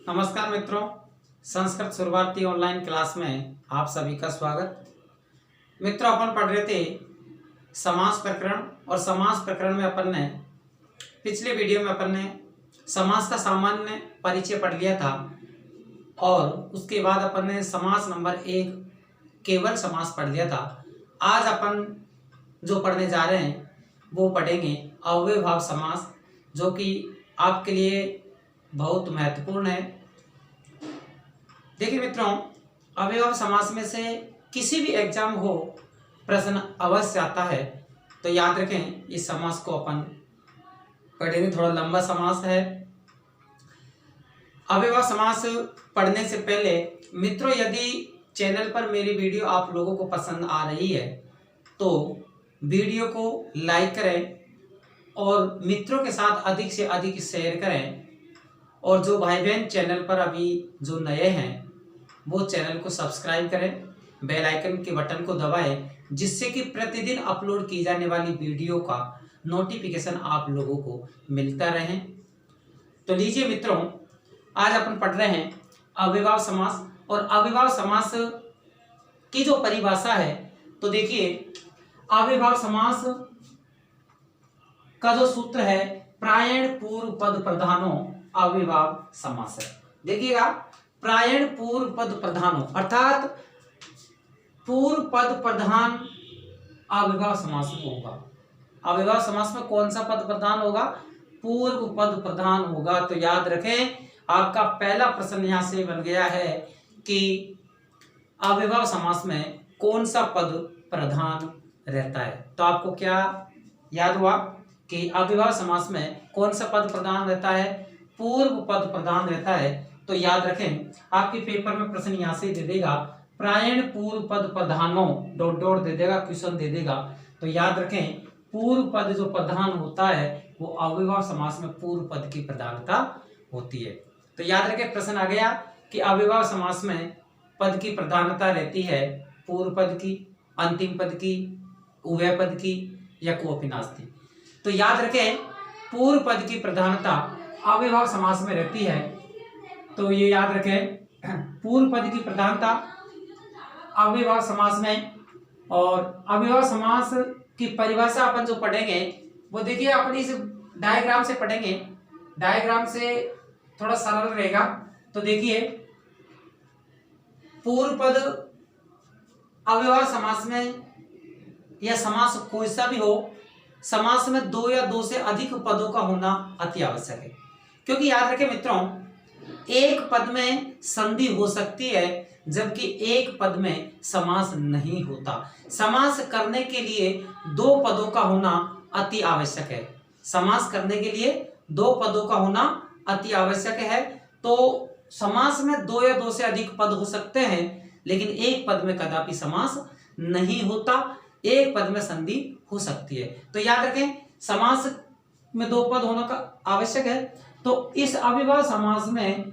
नमस्कार मित्रों, संस्कृत शुरुआती ऑनलाइन क्लास में आप सभी का स्वागत। मित्रों, अपन पढ़ रहे थे समास प्रकरण और समास प्रकरण में अपन ने पिछले वीडियो में अपन ने समास का सामान्य परिचय पढ़ लिया था और उसके बाद अपन ने समास नंबर 1 केवल समास पढ़ लिया था। आज अपन जो पढ़ने जा रहे हैं वो पढ़ेंगे अव्ययभाव समास, जो कि आपके लिए बहुत महत्वपूर्ण है। देखिए मित्रों, अव्ययभाव समास में से किसी भी एग्जाम हो प्रश्न अवश्य आता है, तो याद रखें इस समास को अपन पढ़ेंगे। थोड़ा लंबा समास है। अव्ययभाव समास पढ़ने से पहले मित्रों, यदि चैनल पर मेरी वीडियो आप लोगों को पसंद आ रही है तो वीडियो को लाइक करें और मित्रों के साथ अधिक से अधिक शेयर करें। और जो भाई बहन चैनल पर अभी जो नए हैं वो चैनल को सब्सक्राइब करें, बेल आइकन के बटन को दबाएं, जिससे कि प्रतिदिन अपलोड की जाने वाली वीडियो का नोटिफिकेशन आप लोगों को मिलता रहे। तो लीजिए मित्रों, आज अपन पढ़ रहे हैं अव्ययभाव समास। और अव्ययभाव समास की जो परिभाषा है, तो देखिए अव्ययभाव समास का जो सूत्र है, प्रायण पूर्व पद प्रधानो अव्ययभाव समास है। देखिएगा, प्रायण पूर्व पद प्रधानो अर्थात पूर्व पद प्रधान अव्ययभाव समास में होगा। अव्ययभाव समास में कौन सा पद प्रधान होगा? पूर्व पद प्रधान होगा। तो याद रखें, आपका पहला प्रश्न यहां से बन गया है कि अव्ययभाव समास में कौन सा पद प्रधान रहता है। तो आपको क्या याद हुआ कि अव्ययभाव समास में कौन सा पद प्रधान रहता है? पूर्व पद प्रधान रहता है। तो याद रखें, आपके पेपर में प्रश्न यहां से दे देगा प्रायण पूर्व पद प्रधानो डॉट डॉट दे देगा, क्वेश्चन दे देगा। तो याद रखें, पूर्व पद जो प्रधान होता है वो अव्ययभाव समास में पूर्व पद की प्रधानता होती है। तो याद रखें, प्रश्न आ गया कि अव्ययभाव समास में पद की प्रधानता रहती है पूर्व पद की, अंतिम पद की, उभय पद की या कोपी नास्ति। तो याद रखें, पूर्व पद की प्रधानता अव्ययभाव समास में रहती है। तो ये याद रखें, पूर्व पद की प्रधानता अव्ययभाव समास में। और अव्ययभाव समास की परिभाषा अपन जो पढ़ेंगे वो देखिए अपन इस डायग्राम से पढ़ेंगे। डायग्राम से थोड़ा सरल रहेगा। तो देखिए, पूर्व पद अव्ययभाव समास में या समास कोई सा भी हो, समास में 2 या 2 से अधिक पदों का होना अति आवश्यक है। क्योंकि याद रखें मित्रों, एक पद में संधि हो सकती है जबकि एक पद में समास नहीं होता। समास करने के लिए 2 पदों का होना अति आवश्यक है। समास करने के लिए 2 पदों का होना अति आवश्यक है। तो समास में 2 या 2 से अधिक पद हो सकते हैं, लेकिन एक पद में कदापि समास नहीं होता। एक पद में संधि हो सकती है। तो याद रखें, समास में 2 पद होना का आवश्यक है। तो इस अव्ययभाव समास में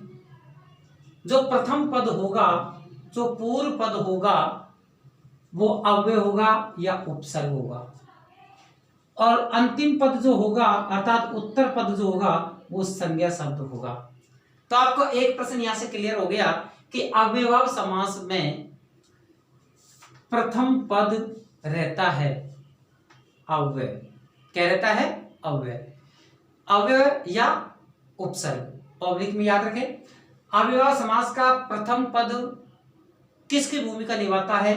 जो प्रथम पद होगा, जो पूर्व पद होगा, वो अव्यय होगा या उपसर्ग होगा। और अंतिम पद जो होगा अर्थात उत्तर पद जो होगा वो संज्ञा शब्द होगा। तो आपको एक प्रश्न यहां से क्लियर हो गया कि अव्ययभाव समास में प्रथम पद रहता है अव्यय। क्या रहता है? अव्यय। अव्यय या उपसर्ग। पब्लिक में याद रखें, अव्ययभाव समास का प्रथम पद किसकी भूमिका निभाता है?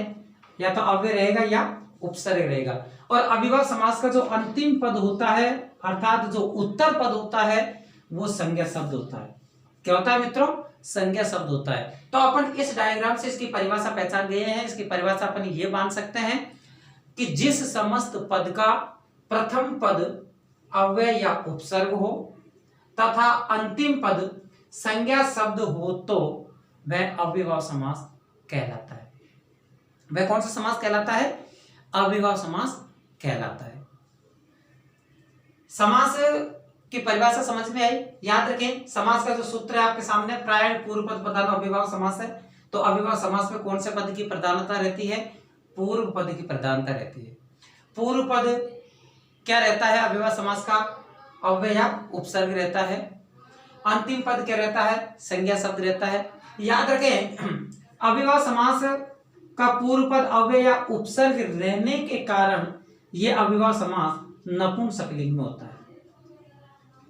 या तो अव्यय रहेगा या उपसर्ग रहेगा। और अव्ययभाव समास का जो अंतिम पद होता है अर्थात जो उत्तर पद होता है वो संज्ञा शब्द होता है। क्या होता है मित्रों? संज्ञा शब्द होता है। तो अपन इस डायग्राम से इसकी परिभाषा पहचान गए हैं। इसकी परिभाषा अपन ये मान सकते हैं कि जिस समस्त पद का प्रथम पद अव्यय या उपसर्ग हो तथा अंतिम पद संज्ञा शब्द हो तो वह अव्ययभाव समास कहलाता है। वह कौन सा समास कहलाता है? अव्ययभाव समास कहलाता है। समास की परिभाषा समझ में आई? याद रखें, समास का जो सूत्र है आपके सामने, प्रायण पूर्व पद प्रधान अव्ययभाव समास है। तो अव्ययभाव समास में कौन से पद की प्रधानता रहती है? पूर्व पद की प्रधानता रहती है। पूर्व पद क्या रहता है अव्ययभाव समास का? अव्यय या उपसर्ग रहता है। अंतिम पद क्या रहता है, संज्ञा शब्द रहता है। याद रखें अव्ययभाव समास का पूर्व पद अव्यय या उपसर्ग रहने के कारण यह अव्ययभाव समास नपुंसक लिंग में होता है।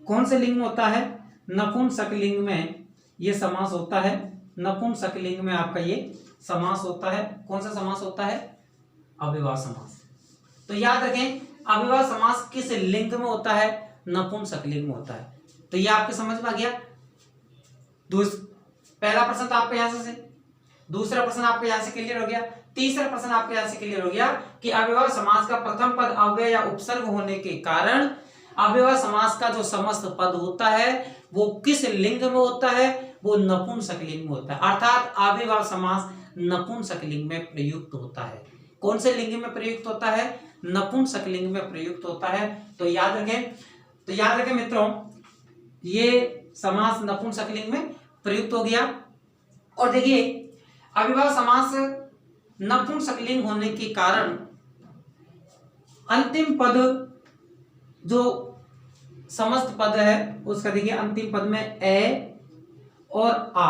कौन से लिंग में होता है, नपुंसक लिंग में यह समास होता है। नपुंसक लिंग में आपका ये समास होता है। कौन सा समास होता है, अव्ययभाव समास। तो याद रखें अव्ययभाव समास किस लिंग में होता है, नपुंसक लिंग में होता है। तो ये आपके समझ में आ गया। पहला प्रश्न तो आपका यहां से, दूसरा प्रश्न आपका यहां से क्लियर हो गया, तीसरा प्रश्न आपका यहां से क्लियर हो गया कि अव्ययभाव समास का प्रथम पद अव्यय या उपसर्ग होने के कारण अव्ययभाव समास का जो समस्त पद होता है वो किस लिंग में होता है, वो नपुंसक लिंग में होता है। अर्थात अव्ययभाव समास नपुंसक लिंग में प्रयुक्त होता है। कौन से लिंग में प्रयुक्त होता है, नपुंसक लिंग में प्रयुक्त होता है। तो याद रखें मित्रों, ये समास नपुंसक लिंग में प्रयुक्त हो गया। और देखिए अव्ययभाव समास नपुंसक लिंग होने के कारण अंतिम पद जो समस्त पद है उसका देखिए अंतिम पद में ए और आ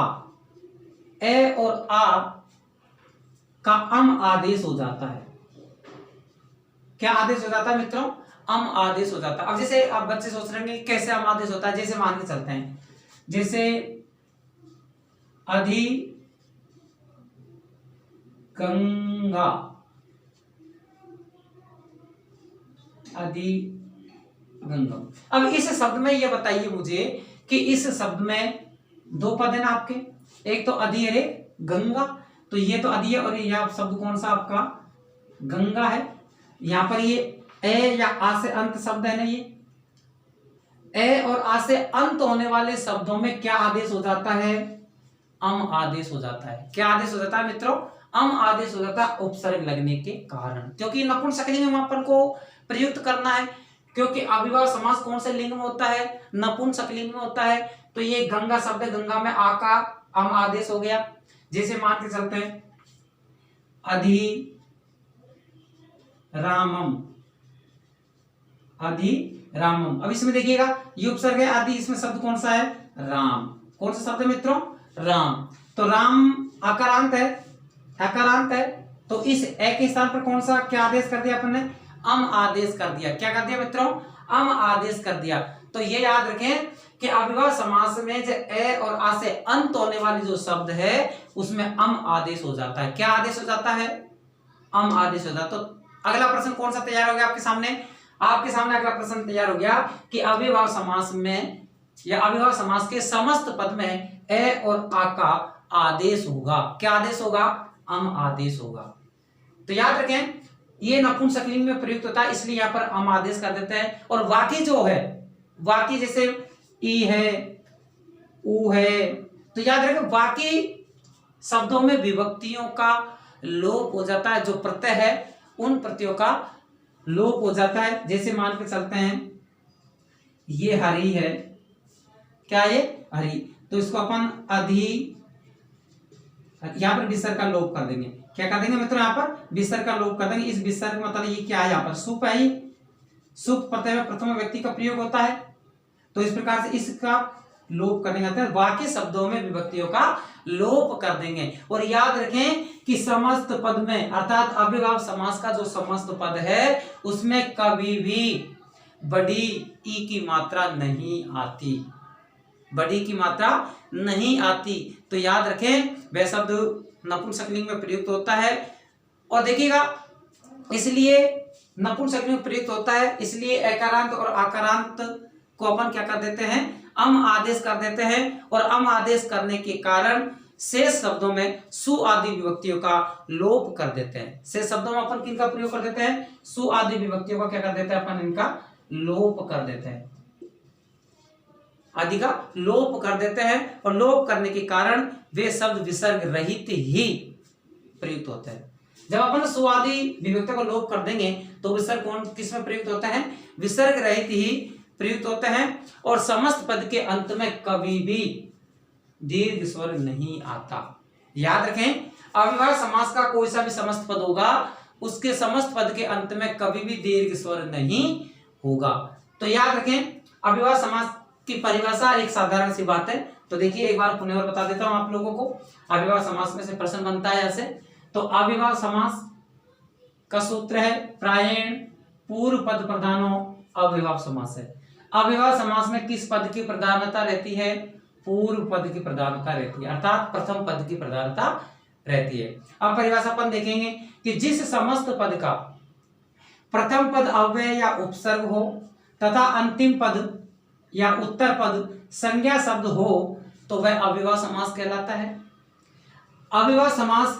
का अम आदेश हो जाता है। क्या आदेश हो जाता है मित्रों, अम आदेश हो जाता है। अब जैसे आप बच्चे सोच रहे हैं कैसे अम आदेश होता है, जैसे मान के चलते हैं जैसे अधिगंगा, अधिगंगम। अब इस शब्द में ये बताइए मुझे कि इस शब्द में दो पद है ना आपके, एक तो अधि है गंगा, तो ये तो अधि है और यह शब्द कौन सा आपका गंगा है। यहां पर ये ए या आ से अंत शब्द है ना, ये ए और आ से अंत होने वाले शब्दों में क्या आदेश हो जाता है, अम आदेश हो जाता है। क्या आदेश हो जाता है मित्रों, अम आदेश हो जाता है उपसर्ग लगने के कारण। क्योंकि नपुंसक लिंग में अपन को प्रयुक्त करना है, क्योंकि अव्ययभाव समास कौन से लिंग में होता है, नपुंसक लिंग में होता है। तो ये गंगा शब्द है, गंगा में आ का अम आदेश हो गया। जैसे मान के चलते हैं अधि रामम, अधि रामम। अब इसमें देखिएगा ये उपसर्ग है आदि, इसमें शब्द कौन सा है, राम। कौन सा शब्द है मित्रों, राम। तो राम आकारांत है, आकारांत है, तो इस ए के स्थान पर कौन सा क्या आदेश कर दिया अपन ने, अम आदेश कर दिया। क्या कर दिया मित्रों, अम आदेश कर दिया। तो ये याद रखें कि अव्ययभाव समास में जो ए और आ से अंत होने वाले जो शब्द है उसमें अम आदेश हो जाता है। क्या आदेश हो जाता है, अम आदेश हो जाता है। तो अगला प्रश्न कौन सा तैयार हो गया आपके सामने, आपके सामने अगला प्रश्न तैयार हो गया कि अव्ययभाव समास में या अव्ययभाव समास के समस्त पद में ए और आ का आदेश होगा। क्या आदेश होगा, अम आदेश होगा। तो याद रखें ये नपुंसक लिंग में प्रयुक्त होता है, इसलिए यहां पर अम आदेश कर देते हैं। और वाकी जो है, वाकी जैसे ई है, ऊ है, तो याद रखें वाकी शब्दों में विभक्तियों का लोप हो जाता है। जो प्रत्यय है उन प्रत्ययों का लोप हो जाता है। जैसे मान के चलते हैं ये हरी है, क्या ये हरी, तो इसको अपन अधि, यहां पर विसर्ग का लोप कर देंगे। क्या कर देंगे मित्रों, यहां पर विसर्ग का लोप कर देंगे। इस विसर्ग मतलब ये क्या है, यहां पर सुप है, सुप प्रत्यय में प्रथम व्यक्ति का प्रयोग होता है, तो इस प्रकार से इसका लोप करने जाते हैं। बाकी शब्दों में विभक्तियों का लोप कर देंगे। और याद रखें कि समस्त पद में अर्थात अव्ययभाव समास का जो समस्त पद है उसमें कभी भी बड़ी ई की मात्रा नहीं आती, बड़ी की मात्रा नहीं आती। तो याद रखें वह शब्द नपुंसक लिंग में प्रयुक्त होता है। और देखिएगा इसलिए नपुंसक लिंग में प्रयुक्त होता है, इसलिए एकारांत और आकारांत को अपन क्या कर देते हैं, अम आदेश कर देते हैं। और अम आदेश करने के कारण शेष शब्दों में सु आदि विभक्तियों का लोप कर देते हैं। शेष शब्दों में अपन किनका प्रयोग कर देते हैं, सु आदि विभक्तियों का क्या कर देते हैं अपन, इनका लोप कर देते हैं, आदि का लोप कर देते हैं। और लोप करने के कारण वे शब्द विसर्ग रहित ही प्रयुक्त होते हैं। जब अपन सु आदि विभक्तियों का लोप कर देंगे तो विसर्ग कौन किस में प्रयुक्त होता है, विसर्ग रहित ही प्रयुक्त होते हैं। और समस्त पद के अंत में कभी भी दीर्घ स्वर नहीं आता। याद रखें अव्ययभाव समास का कोई सा भी समस्त पद होगा उसके समस्त पद के अंत में कभी भी दीर्घ स्वर नहीं होगा। तो याद रखें अव्ययभाव समास की परिभाषा एक साधारण सी बात है। तो देखिए एक बार पुनः और बता देता हूं आप लोगों को। अव्ययभाव समास में से प्रश्न बनता है ऐसे। तो अव्ययभाव समास का सूत्र है प्रायेण पूर्व पद प्रधानो अव्ययभाव समास है। अव्ययभाव समास में किस पद की प्रधानता रहती है? पूर्व पद की प्रधानता रहती है, अर्थात प्रथम पद की प्रधानता रहती है। अब परिभाषा अपन देखेंगे कि जिस समस्त पद का प्रथम पद अव्यय या उपसर्ग हो तथा अंतिम पद या उत्तर पद संज्ञा शब्द हो तो वह अव्ययभाव समास कहलाता है। अव्ययभाव समास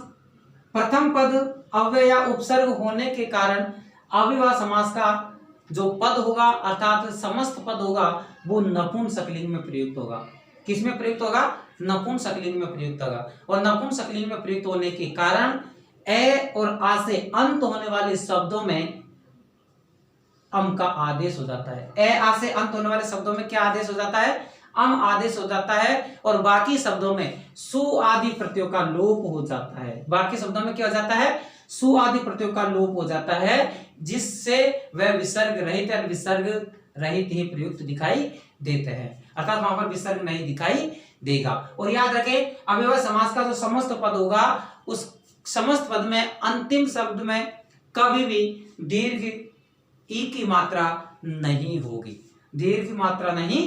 प्रथम पद अव्यय या उपसर्ग होने के कारण अव्ययभाव समास का जो पद होगा अर्थात समस्त पद होगा वो नपुंसकलिंग में प्रयुक्त होगा। किसमें प्रयुक्त होगा? नपुंसकलिंग में प्रयुक्त होगा। और नपुंसकलिंग में प्रयुक्त होने के कारण ए और आ से अंत होने वाले शब्दों में अम का आदेश हो जाता है। ए आ से अंत होने वाले शब्दों में क्या आदेश हो जाता है? अम आदेश हो जाता है। और बाकी शब्दों में सु आदि प्रत्ययों का लोप हो जाता है। बाकी शब्दों में क्या हो जाता है? सु आदि प्रत्ययों का लोप हो जाता है, जिससे वह विसर्ग रहित या विसर्ग रहित ही प्रयुक्त दिखाई देते हैं, अर्थात वहां पर विसर्ग नहीं दिखाई देगा। और याद रखें अव्ययभाव समास का जो समस्त पद होगा उस समस्त पद में अंतिम शब्द में कभी भी दीर्घ ई की मात्रा नहीं होगी, दीर्घ की मात्रा नहीं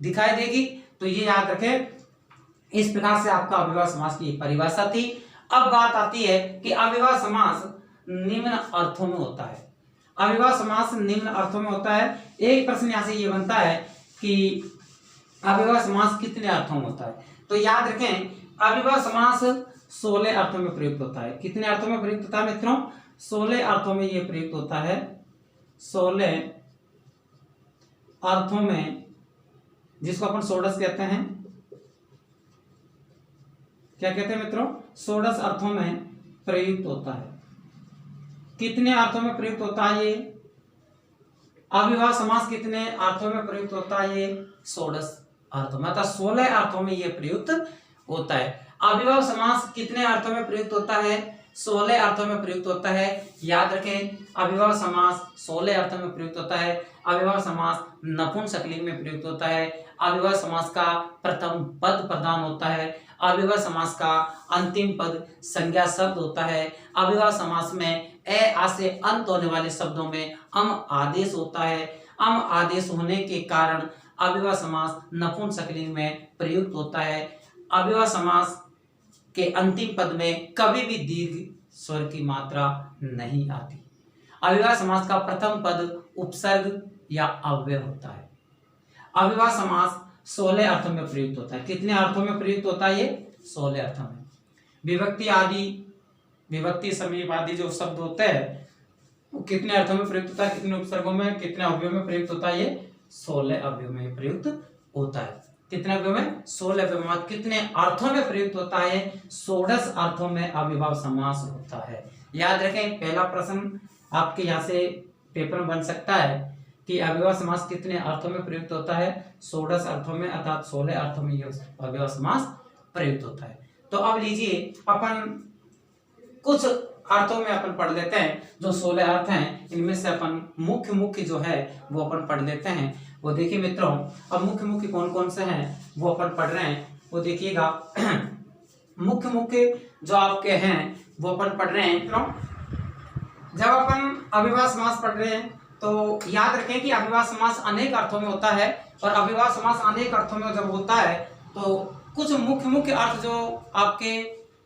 दिखाई देगी। तो ये याद रखें। इस प्रकार से आपका अव्ययभाव समास की परिभाषा थी। अब बात आती है कि अव्ययभाव समास निम्न अर्थों में होता है। अव्ययभाव समास निम्न अर्थों में होता है। एक प्रश्न यहां से ये बनता है कि अव्ययभाव समास कितने अर्थों में होता है? तो याद रखें अव्ययभाव समास 16 अर्थों में प्रयुक्त होता है। कितने अर्थों में प्रयुक्त होता है मित्रों? 16 अर्थों में ये प्रयुक्त होता है। 16 अर्थों में, जिसको अपन षोडश कहते हैं। क्या कहते हैं मित्रों? षोडश अर्थों में प्रयुक्त होता है। कितने अर्थों में प्रयुक्त होता है ये? अव्ययभाव समास कितने अर्थों में प्रयुक्त होता है? ये षोडश अर्थों में, अर्थात 16 अर्थों में ये प्रयुक्त होता है। अव्ययभाव समास कितने अर्थों में प्रयुक्त होता है? 16 अर्थों में प्रयुक्त होता है। याद रखें अव्ययभाव समास 16 अर्थों में प्रयुक्त होता है। अव्ययभाव समास नपुंसकलिंग में प्रयुक्त होता है। अव्ययभाव समास का प्रथम पद प्रधान होता है। अव्ययभाव समास का अंतिम पद संज्ञा शब्द होता है। अव्ययभाव समास में ए आ से अंत होने वाले शब्दों में अम आदेश होता है। अम आदेश होने के कारण अव्ययभाव समास नपुंसकलिंग में प्रयुक्त होता है। अव्ययभाव समास के अंतिम पद में कभी भी दीर्घ स्वर की मात्रा नहीं आती। अव्ययभाव समास का प्रथम पद उपसर्ग या अव्यय होता है। अव्ययभाव समास 16 अर्थों में प्रयुक्त होता है। कितने अर्थों में प्रयुक्त होता है ये? 16 अर्थों में। विभक्ति आदि, विभक्ति समीप आदि जो शब्द होते हैं वो कितने अर्थों में प्रयुक्त होता है? कितने उपसर्गों में, कितने अवयवों में प्रयुक्त होता है? ये 16 अवयव में प्रयुक्त होता है। कितने अवयव में? 16 अवयव में। कितने अर्थों में प्रयुक्त होता है? षोडश अर्थों में अव्ययभाव समास होता है। याद रखें पहला प्रश्न आपके यहाँ से पेपर में बन सकता है कि अव्ययभाव समास कितने अर्थों में प्रयुक्त होता है? षोडश अर्थों में, अर्थात 16 अर्थों में यह अव्ययभाव समास प्रयुक्त होता है। तो अब लीजिए अपन कुछ अर्थों में अपन पढ़ लेते हैं। जो 16 अर्थ हैं इनमें से अपन मुख्य मुख्य जो है वो अपन पढ़ लेते हैं। वो देखिए मित्रों, अब मुख्य मुख्य कौन कौन से हैं वो अपन पढ़ रहे हैं, वो देखिएगा। मुख्य मुख्य जो आपके हैं वो अपन पढ़ रहे हैं मित्रों। जब अपन अव्ययभाव समास पढ़ रहे हैं तो याद रखें कि अव्ययभाव समास अनेक अर्थों में होता है। और अव्ययभाव समास अनेक अर्थों में जब होता है तो कुछ मुख्य मुख्य अर्थ जो आपके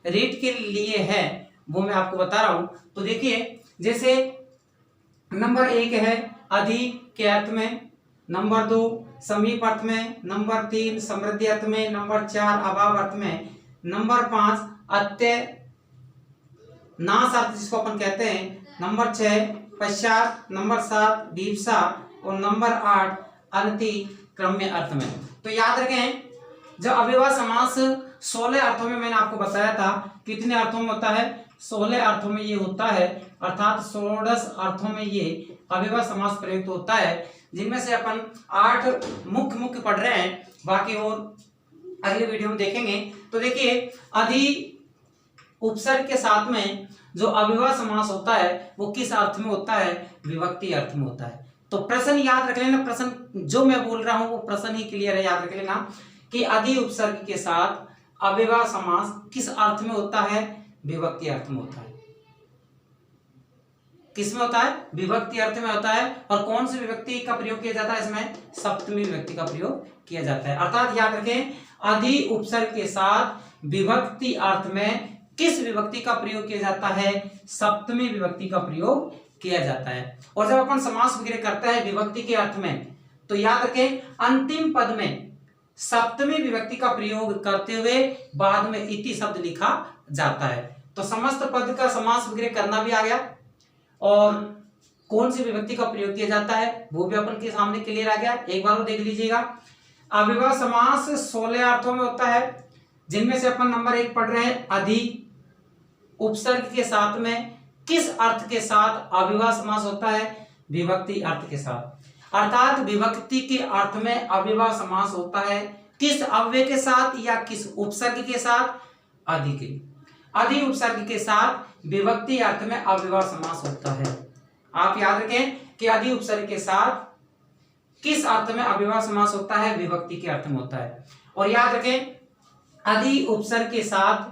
रीड के लिए है वो मैं आपको बता रहा हूं। तो देखिए जैसे नंबर 1 है अधिक के अर्थ में, नंबर 2 समीप अर्थ में, नंबर 3 समृद्धि अर्थ में, नंबर 4 अभाव अर्थ में, नंबर 5 अत्य नाश अर्थ जिसको अपन कहते हैं, नंबर 6 पश्चात, नंबर 7 दीप्सा और नंबर 8 अनतिक्रम्य अर्थ में। तो याद रखें जब अव्ययभाव समास 16 अर्थों में मैंने आपको बताया था कितने अर्थों में होता है? 16 अर्थों में ये होता है, अर्थात षोडश अर्थों में ये अव्ययभाव समास प्रयुक्त होता है, जिनमें से अपन 8 मुख्य मुख्य पढ़ रहे हैं, बाकी और अगले वीडियो में देखेंगे। तो देखिए अधि उपसर्ग के साथ में जो अव्ययभाव समास होता है वो किस अर्थ में होता है? विभक्ति अर्थ में होता है। तो प्रश्न याद रख लेना, प्रश्न जो मैं बोल रहा हूं वो प्रश्न ही क्लियर है, याद रख लेना कि अधि उपसर्ग के साथ अव्ययभाव समास किस अर्थ में होता है? विभक्ति अर्थ में होता है। किस में होता है? विभक्ति अर्थ में होता है। और कौन सी विभक्ति का प्रयोग किया जाता है इसमें? सप्तमी विभक्ति का प्रयोग किया जाता है। अर्थात याद रखें, अधि उपसर्ग के साथ विभक्ति अर्थ में किस विभक्ति का प्रयोग किया जाता है? सप्तमी विभक्ति का प्रयोग किया जाता है। और जब अपन समास वगैरह करते हैं विभक्ति के अर्थ में, तो याद रखें अंतिम पद में सप्तमी विभक्ति का प्रयोग करते हुए बाद में इति शब्द लिखा जाता है। तो समस्त पद का समास वगैरह करना भी आ गया, और कौन सी विभक्ति का प्रयोग किया जाता है वो भी अपन के सामने क्लियर आ गया। एक बार वो देख लीजिएगा। अव्ययभाव समास 16 अर्थों में होता है, जिनमें से अपन नंबर 1 पढ़ रहे हैं, अधि उपसर्ग के साथ में किस अर्थ के साथ अव्ययभाव समास होता है? विभक्ति अर्थ के साथ। अर्थात विभक्ति के अर्थ में अव्ययभाव समास होता है किस अव्यय के साथ या किस उपसर्ग के साथ? अधि के। अधि उपसर्ग के साथ विभक्ति अर्थ में अव्ययभाव समास होता है। आप याद रखें कि अधि उपसर्ग के साथ किस अर्थ में अव्ययभाव समास होता है? विभक्ति के अर्थ में होता है। और याद रखें अधि उपसर्ग के साथ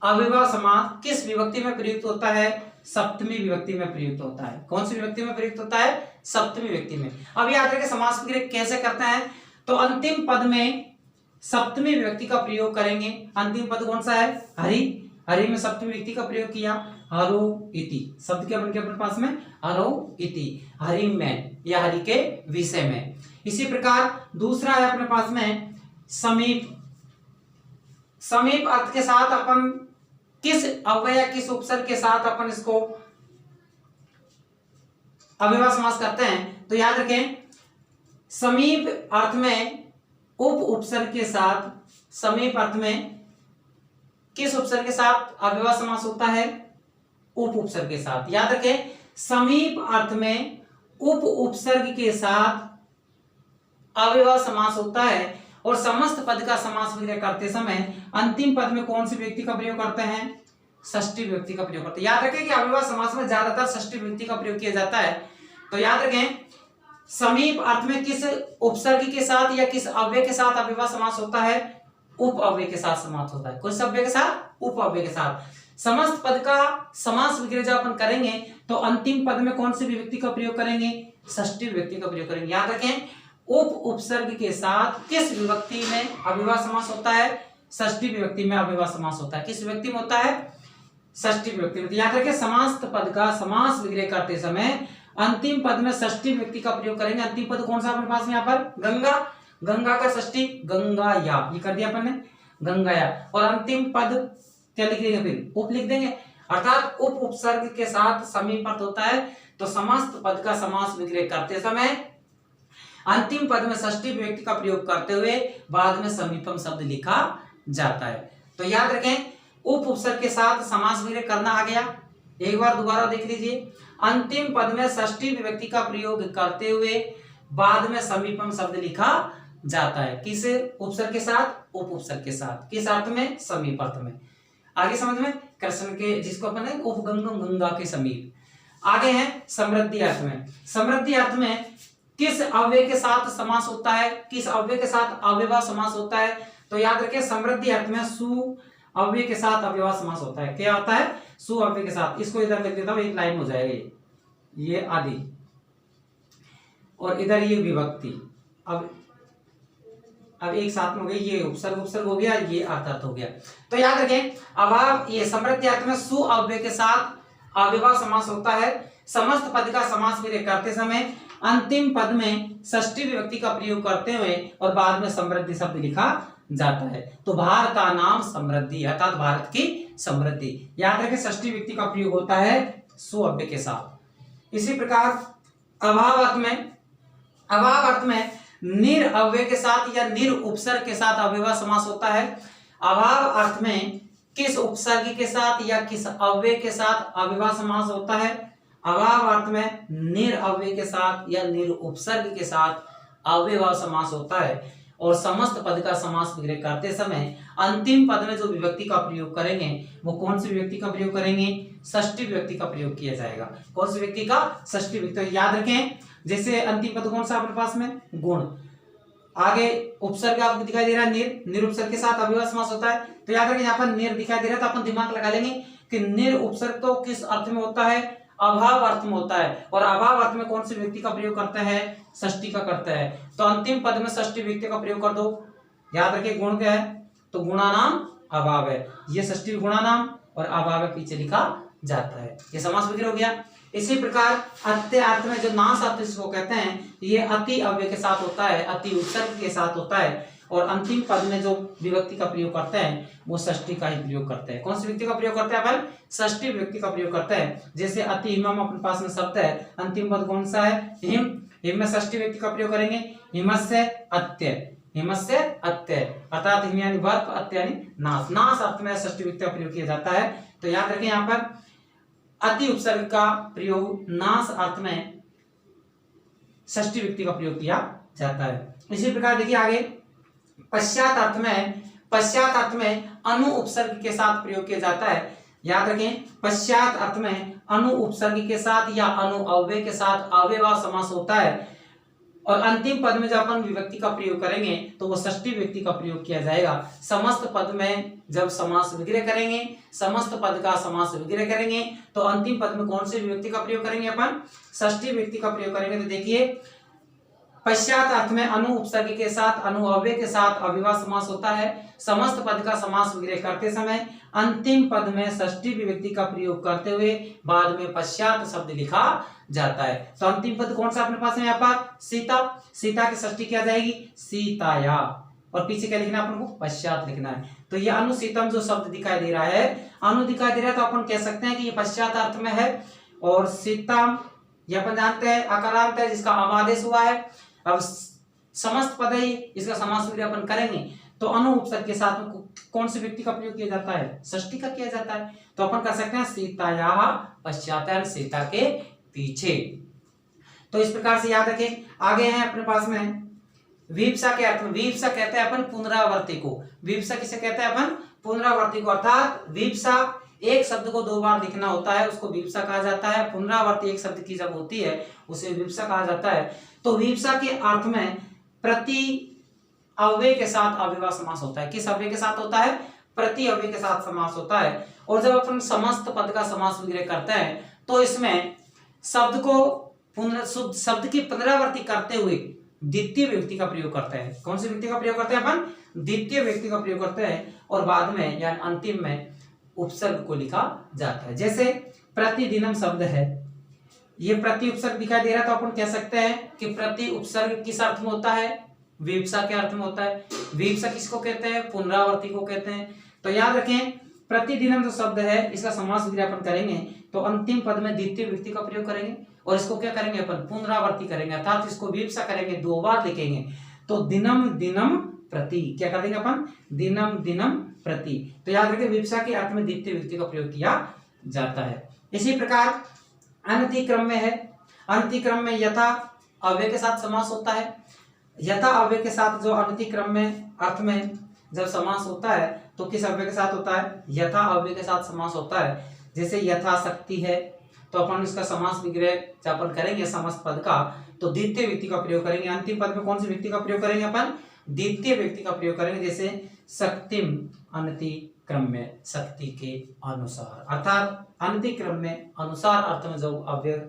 अव्ययभाव समास किस विभक्ति में प्रयुक्त होता है? सप्तमी विभक्ति में प्रयुक्त होता है। कौन सी विभक्ति में प्रयुक्त होता है? सप्तमी विभक्ति में। अब याद रखें समास वगैरह कैसे करते हैं, तो अंतिम पद में सप्तमी विभक्ति का प्रयोग करेंगे। अंतिम पद कौन सा है? हरि। हरि में सप्तमी विभक्ति का प्रयोग किया, हरो इति। शब्द क्या बन गया अपने पास में? हरो इति, हरि में या हरि के विषय में। इसी प्रकार दूसरा है अपने पास में समीप। समीप अर्थ के साथ अपन किस अव्यय किस उपसर्ग के साथ अपन इसको अव्ययभाव समास करते हैं? तो याद रखें समीप अर्थ में उप उपसर्ग के साथ, समीप अर्थ में किस उपसर्ग के साथ अव्ययभाव समास होता है? उप उपसर्ग के साथ। याद रखें समीप अर्थ में उप उपसर्ग के साथ अव्ययभाव समास होता है। और समस्त पद का समास वगैरह करते समय अंतिम पद में कौन सी विभक्ति का प्रयोग करते हैं? षष्ठी विभक्ति का प्रयोग करते हैं। याद रखें कि अव्ययभाव समास में ज्यादातर षष्ठी विभक्ति का प्रयोग किया जाता है। तो याद रखें समीप अर्थ में किस उपसर्ग के साथ या किस अव्यय के साथ अव्ययभाव समास होता है? उप अव्यय के साथ समास होता है। किस अव्यय के साथ? उप अव्यय के साथ। समस्त पद का समास वगैरह जब अपन करेंगे तो अंतिम पद में कौन सी विभक्ति का प्रयोग करेंगे? षष्ठी विभक्ति का प्रयोग करेंगे। याद रखें उप उपसर्ग के साथ किस विभक्ति में अव्ययभाव समास होता है? षष्ठी विभक्ति में अव्ययभाव समास होता है। किस विभक्ति में होता है? षष्ठी विभक्ति में। याद रखें समस्त पद का समास वगैरह करते समय अंतिम पद में षष्ठी विभक्ति का प्रयोग करेंगे। अंतिम पद कौन सा अपने पास में यहाँ पर? गंगा। गंगा का षष्ठी गंगाया, ये कर दिया अपन ने, गंगाया। और अंतिम पद क्या लिख देंगे? फिर उप लिख देंगे। अर्थात उप उपसर्ग के साथ समीप अर्थ होता है। तो समस्त पद का समास वगैरह करते समय अंतिम पद में षष्ठी विभक्ति का प्रयोग करते हुए बाद में समीपम शब्द लिखा जाता है। तो याद रखें उप उपसर्ग के साथ समास वगैरह करना आ गया। एक बार दोबारा देख लीजिए। अंतिम पद में षष्ठी विभक्ति का प्रयोग करते हुए बाद में समीपम शब्द लिखा जाता है। किस उपसर्ग के साथ? उप उपसर्ग के साथ। किस अर्थ में? समीप अर्थ में। आगे समझ में कृष्ण के, जिसको अपन उपगंगम, गंगा के समीप। आगे है समृद्धि अर्थ में। समृद्धि अर्थ में किस अव्यय के साथ समास होता है? किस अव्यय के साथ अव्ययभाव समास होता है? तो याद रखिए समृद्धि अर्थ में सु अव्यय के साथ अव्ययभाव समास होता है। क्या होता है? सु अव्यय के साथ। इसको इधर लिख देता हूं, एक लाइन हो जाएगी। ये आदि और इधर ये विभक्ति। अब एक साथ में हो गई, ये उपसर्ग उपसर्ग हो गया, ये अर्थ हो गया। तो याद रखें अभाव ये समृद्धि अर्थ में सु अव्यय के साथ अव्ययभाव समास होता है। समस्त पद का समास वगैरह करते समय अंतिम पद में षष्ठी विभक्ति का प्रयोग करते हुए और बाद में समृद्धि शब्द लिखा जाता है। तो भारत का नाम समृद्धि, अर्थात भारत की समृद्धि। याद रखें षष्ठी विभक्ति का प्रयोग होता है सु अव्यय के साथ। इसी प्रकार अभाव अर्थ में निर अव्यय के साथ या निर उपसर्ग के साथ अव्ययभाव समास होता है। अभाव अर्थ में किस उपसर्ग के साथ या किस अव्यय के साथ अव्ययभाव समास होता है? अभाव अर्थ में निर अव्यय के साथ या निर उपसर्ग के साथ अव्ययभाव समास होता है। और समस्त पद का समास वगैरह करते समय अंतिम पद में जो विभक्ति का प्रयोग करेंगे वो कौन सी विभक्ति का प्रयोग करेंगे? षष्ठी विभक्ति का प्रयोग किया जाएगा। कौन सी विभक्ति का? षष्ठी विभक्ति। याद रखें जैसे अंतिम पद कौन सा अपने पास में, गुण। आगे उपसर्ग आपको दिखाई दे रहा है निर, निर उपसर्ग के साथ अव्ययभाव समास होता है। तो याद रखिए यहाँ पर निर दिखाई दे रहा है तो अपन दिमाग लगा लेंगे कि निर उपसर्ग तो किस अर्थ में होता है, अभाव अर्थ में होता है। और अभाव अर्थ में कौन से व्यक्ति का प्रयोग करता है, षष्ठी का करता है। तो अंतिम पद में षष्ठी व्यक्ति का प्रयोग कर दो। याद रखिए गुण क्या है, तो गुणा नाम अभाव है, ये षष्ठी गुणा नाम और अभाव है पीछे लिखा जाता है। ये समास वगैरह हो गया। इसी प्रकार अत्य अर्थ में जो नाश अर्थ जिसको कहते हैं, ये अति अव्यय के साथ होता है, अति उपसर्ग के साथ होता है। और अंतिम पद में जो विभक्ति का प्रयोग करते हैं वो षष्ठी का ही प्रयोग करते हैं। कौन सी व्यक्ति का प्रयोग करते हैं अपन, षष्ठी व्यक्ति का प्रयोग करते हैं। जैसे अति हिमम अपने पास में शब्द है, अंतिम पद कौन सा है, हिम, हिम में षष्ठी व्यक्ति का प्रयोग करेंगे, हिमस्य अत्य, हिमस्य अत्य, अर्थात हिम यानी वर्प, अत्य यानी नाश, नाश अर्थ में षष्ठी व्यक्ति का प्रयोग किया जाता है। तो याद रखें यहाँ पर अति उपसर्ग का प्रयोग नाश अर्थ में षष्ठी व्यक्ति का प्रयोग किया जाता है। इसी प्रकार देखिए आगे पश्चात अर्थ में, पश्चात अर्थ में अनु उपसर्ग के साथ प्रयोग किया जाता है। याद रखें पश्चात अर्थ में अनु उपसर्ग के साथ या अनु अव्यय के साथ अव्ययभाव समास होता है। और अंतिम पद में जब अपन विभक्ति का प्रयोग करेंगे तो वो षष्ठी व्यक्ति का प्रयोग किया जाएगा। समस्त पद में जब समास विग्रह करेंगे, समस्त पद का समास विग्रह करेंगे तो अंतिम पद में कौन सी विभक्ति का प्रयोग करेंगे अपन, षष्ठी व्यक्ति का प्रयोग करेंगे। तो देखिए पश्चात अर्थ में अनु उपसर्ग के साथ अनु अव्यय के साथ अव्ययभाव समास होता है। समस्त पद का समास विग्रह करते समय अंतिम पद में षष्ठी विभक्ति का प्रयोग करते हुए बाद में पश्चात शब्द लिखा जाता है। तो अंतिम पद कौन सा अपने पास है यहाँ पर, सीता, सीता की षष्ठी क्या जाएगी, सीताया, और पीछे क्या लिखना है अपन को, पश्चात लिखना है। तो ये अनुसीतम जो शब्द दिखाई दे रहा है, अनु दिखाई दे रहा है तो अपन कह सकते हैं कि ये पश्चात अर्थ में है। और सीतम ये अपन जानते हैं अकारांत है जिसका अमादेश हुआ है। अब समस्त पद ही इसका समास विग्रह अपन करेंगे तो अनु उपसर्ग के साथ में कौन से व्यक्ति का प्रयोग किया जाता है, षष्ठी का किया जाता है। तो अपन कर सकते हैं सीताया पश्चात, सीता के पीछे। तो इस प्रकार से याद रखें। आगे है अपने पास में विप्सा के अर्थ में, विप्सा कहते हैं अपन पुनरावर्ती को, विप्सा किसे कहते हैं अपन, पुनरावर्ती को। अर्थात विप्सा एक शब्द को दो बार लिखना होता है उसको विप्सा कहा जाता है। पुनरावर्ती एक शब्द की जब होती है उसे विप्सा कहा जाता है। तो विप्सा के अर्थ में प्रति अव्यय के साथ अव्ययभाव समास होता है। किस अव्यय के साथ होता है, प्रति अव्यय के साथ समास होता है। और जब अपन समस्त पद का समास विग्रह करते हैं तो इसमें शब्द को शब्द की पुनरावृत्ति करते हुए द्वितीय व्यक्ति का प्रयोग करते हैं। कौन सी व्यक्ति का प्रयोग करते हैं अपन, द्वितीय व्यक्ति का प्रयोग करते हैं। और बाद में यानी अंतिम में उपसर्ग को लिखा जाता है। जैसे प्रतिदिनम शब्द है, ये प्रति उपसर्ग दिखाई दे रहा है तो अपन कह सकते हैं कि प्रति उपसर्ग किस अर्थ में होता है, विप्सा के अर्थ में होता है। विप्सा किसको कहते हैं, पुनरावर्ती को कहते हैं। तो याद रखें प्रतिदिनम जो शब्द है इसका समास विग्रह अपन करेंगे तो अंतिम पद में द्वितीय व्यक्ति का प्रयोग करेंगे और इसको क्या करेंगे अपन, पुनरावर्ती करेंगे, अर्थात इसको विप्सा करेंगे, दो बार लिखेंगे। तो दिनम दिनम प्रति क्या कर देंगे अपन, दिनम दिनम प्रति। तो याद रखें विप्सा के अर्थ में द्वितीय व्यक्ति का प्रयोग किया जाता है। इसी प्रकार अनतिक्रम में है, अनतिक्रम में यथा अव्यय के साथ समास होता है। यथा अव्यय के साथ जो अनतिक्रम में अर्थ में जब समास होता है तो किस अव्यय के साथ होता है, यथा अव्यय के साथ समास होता है। जैसे यथाशक्ति है तो अपन इसका समास विग्रह जब अपन करेंगे समस्त पद का तो द्वितीय व्यक्ति का प्रयोग करेंगे। अंतिम पद में कौन सी व्यक्ति का प्रयोग करेंगे अपन, द्वितीय व्यक्ति का प्रयोग करेंगे। जैसे शक्तिम अनतिक्रम में, शक्ति के अनुसार, अर्थात अनतिक्रम में अनुसार अर्थ में जो अव्यय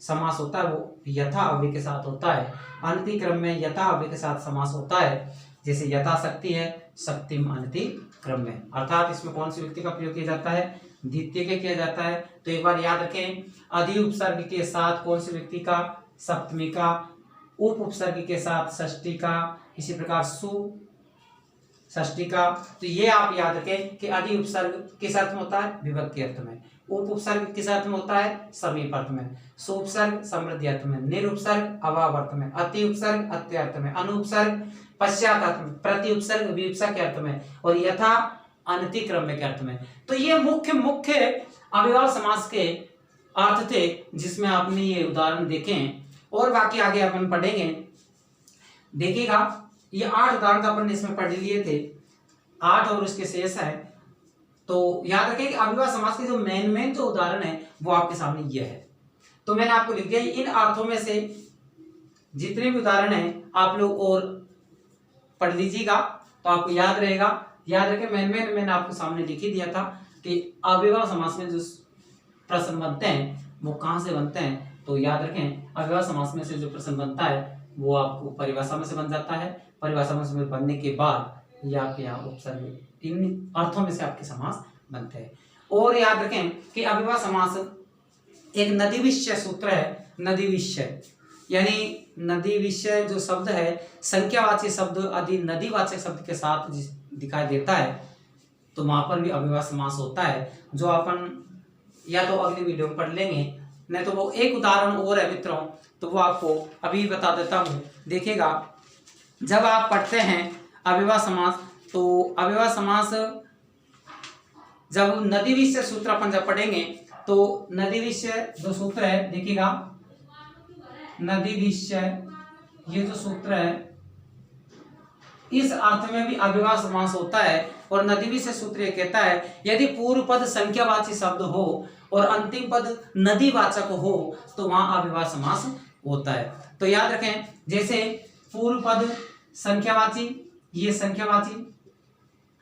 समास होता है वो यथा अव्यय के साथ होता है। अनतिक्रम में यथा अव्यय के साथ समास होता है। जैसे यथाशक्ति है शक्तिम अनतिक्रम में, अर्थात इसमें कौन सी व्यक्ति का प्रयोग किया जाता है, द्वितीय के किया जाता है। तो एक बार याद रखें अधि उपसर्ग के साथ कौन सी व्यक्ति का, सप्तमी का, उप उपसर्ग के साथ षष्ठी का, इसी प्रकार सु षष्ठी का। तो ये आप याद रखें कि अधि उपसर्ग किस अर्थ में होता है, विभक्ति अर्थ में। उप उपसर्ग किस अर्थ में होता है, समीप अर्थ में। सु उपसर्ग समृद्धि अर्थ में। निर उपसर्ग अभाव अर्थ में। अति उपसर्ग अत्य अर्थ में। अनु उपसर्ग पश्चात अर्थ में। प्रति उपसर्ग विप्सा के अर्थ में। और यथा अनतिक्रम के अर्थ में। तो ये मुख्य अव्ययभाव समास के अर्थ थे जिसमें आपने ये उदाहरण देखे हैं और बाकी आगे अपन पढ़ेंगे। देखिएगा ये 8 उदाहरण अपन ने इसमें पढ़ लिए थे, 8 और उसके शेष है। तो याद रखें कि अव्ययभाव समास के जो मेन जो उदाहरण है वो आपके सामने ये है। तो मैंने आपको लिख दिया इन अर्थों में से जितने भी उदाहरण हैं आप लोग और पढ़ लीजिएगा तो आपको याद रहेगा। याद रखें, मैंने आपको सामने लिख ही दिया था कि अव्ययभाव समास में जो प्रश्न बनते हैं वो कहाँ से बनते हैं। तो याद रखें, अव्ययभाव समास में से जो प्रश्न बनता है वो आपको परिभाषा में से बन जाता है। परिभाषा में से बनने के बाद ये आपके यहाँ उपसर्ग, इन अर्थों में से आपके समास बनते हैं। और याद रखें कि अव्ययभाव समास एक नदी विषय सूत्र है। नदी विषय यानी नदी विषय जो शब्द है संख्यावाची शब्द आदि नदीवाचक शब्द के साथ दिखाई देता है तो वहां पर भी अव्ययभाव समास होता है, जो अपन या तो अगली वीडियो में पढ़ लेंगे, नहीं तो वो एक उदाहरण और है मित्रों, तो वो आपको अभी बता देता हूँ। देखिएगा, जब आप पढ़ते हैं अव्ययभाव समास तो अव्ययभाव समास जब नदी विषय सूत्र अपन जब पढ़ेंगे तो नदी विषय जो सूत्र है, देखिएगा नदी विषय ये जो सूत्र है इस अर्थ में भी अव्ययभाव समास होता है। और नदी विषय सूत्र ये कहता है यदि पूर्व पद संख्यावाची शब्द हो और अंतिम पद नदीवाचक हो तो वहां अव्ययभाव समास होता है। तो याद रखें, जैसे पूर्व पद संख्यावाची, ये संख्यावाची,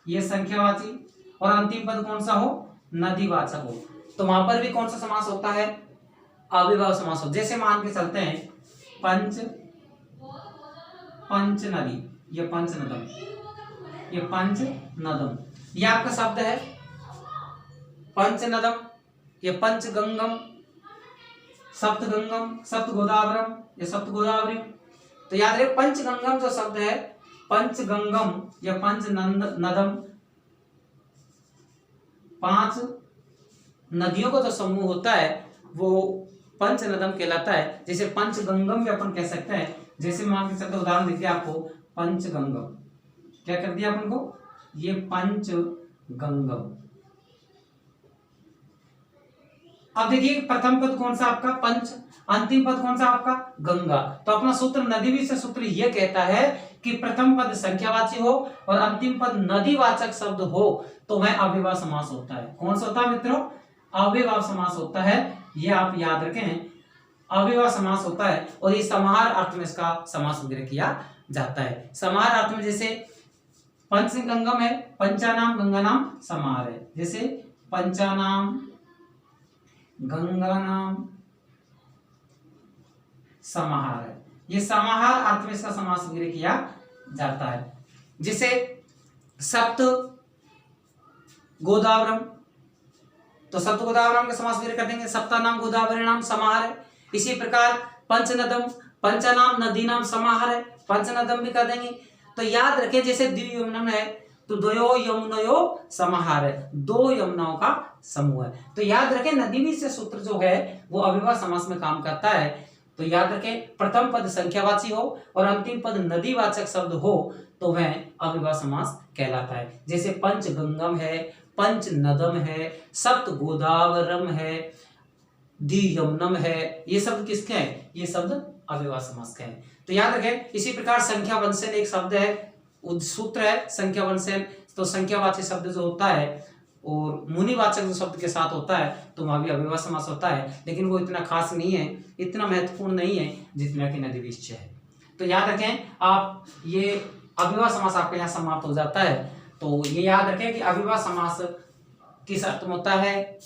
ये संख्यावाची और अंतिम पद कौन सा हो, नदीवाचक हो, तो वहां पर भी कौन सा समास होता है, अव्ययभाव समास हो। जैसे मान के चलते हैं पंच नदी, ये पंच नदम, ये पंच नदम, ये आपका शब्द है पंच नदम, ये पंच गंगम, सप्त गंगम, सप्त गोदावरम, ये सप्त गोदावरी। तो याद रहे पंच गंगम जो शब्द है, पंच गंगम या पंच नदम, 5 नदियों का जो समूह होता है वो पंच नदम कहलाता है। जैसे पंच गंगम भी अपन कह सकते हैं। जैसे मान के चलते उदाहरण देखिए आपको, पंच गंगम क्या कर दिया अपन को, ये पंच गंगम। अब देखिए प्रथम पद कौन सा आपका, पंच, अंतिम पद कौन सा आपका, गंगा। तो अपना सूत्र नदी विषय सूत्र यह कहता है कि प्रथम पद संख्यावाची हो और अंतिम पद नदीवाचक शब्द हो तो वह अव्ययभाव समास होता है। कौन सा होता है मित्रों, अव्ययभाव समास होता है। यह आप याद रखें, अव्ययभाव समास होता है। और ये समाहार अर्थ में इसका समास वगैरह किया जाता है। समाहार अर्थ में जैसे पंचगंगम है, पंचानाम गंगा नाम समाहार है। जैसे पंचानाम गंगा नाम समाहार है, ये समाहार अर्थ में इसका समास वगैरह किया जाता है। जैसे सप्त गोदावरम, तो सप्त गोदावरम का समास वगैरह कर देंगे, सप्तानाम गोदावरी नाम समाहार है। इसी प्रकार पंचनदम, पंचनाम नदी नाम समाहार है, पंचनदम भी कर देंगे। तो याद रखें, जैसे द्वियमुनम है तो द्वयो यमुनयो समाहार है, 2 यमुनाओं का समूह है। तो याद रखें नदी विषय सूत्र जो है वो अव्ययभाव समास में काम करता है। तो याद रखें प्रथम पद संख्यावाची हो और अंतिम पद नदीवाचक शब्द हो तो वह अव्ययभाव समास कहलाता है। जैसे पंच गंगम है, पंच नदम है, सप्त गोदावरम है, द्वियमुनम है, ये शब्द किसके हैं, ये शब्द अव्ययभाव समास के हैं। तो याद रखें, इसी प्रकार संख्या वंशन एक शब्द है, सूत्र है संख्या वंशन। तो संख्यावाची शब्द जो होता है और मुनिवाचक जो शब्द के साथ होता है तो वहां भी अव्ययभाव समास होता है, लेकिन वो इतना खास नहीं है, इतना महत्वपूर्ण नहीं है जितना कि नदी विषय है। तो याद रखें आप, ये अव्ययभाव समास आपके यहाँ समाप्त हो जाता है। तो ये याद रखें कि अव्ययभाव समास किस अर्थ में होता है,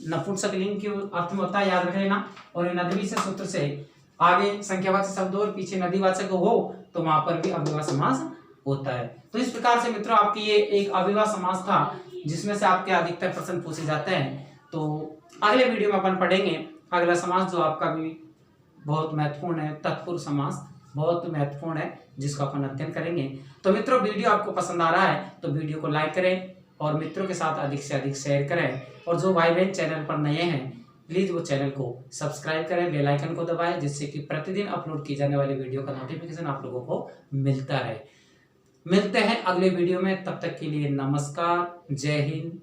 नपुंसक लिंग के अर्थ में होता है, याद रख लेना। और नदी विषय सूत्र से आगे संख्यावाचक शब्द और पीछे नदीवाचक हो तो वहां पर भी अव्ययभाव समास होता है। तो इस प्रकार से मित्रों आपकी ये एक अव्ययभाव समास था जिसमें से आपके अधिकतर प्रश्न पूछे जाते हैं। तो अगले वीडियो में अपन पढ़ेंगे अगला समास जो आपका भी बहुत महत्वपूर्ण है, तत्पुरुष समास बहुत महत्वपूर्ण है जिसको अपन अध्ययन करेंगे। तो मित्रों वीडियो आपको पसंद आ रहा है तो वीडियो को लाइक करें और मित्रों के साथ अधिक से अधिक शेयर करें। और जो भाई बहन चैनल पर नए हैं प्लीज वो चैनल को सब्सक्राइब करें, बेल आइकन को दबाएं जिससे कि प्रतिदिन अपलोड की जाने वाली वीडियो का नोटिफिकेशन आप लोगों को मिलता रहे। मिलते हैं अगले वीडियो में, तब तक के लिए नमस्कार, जय हिंद।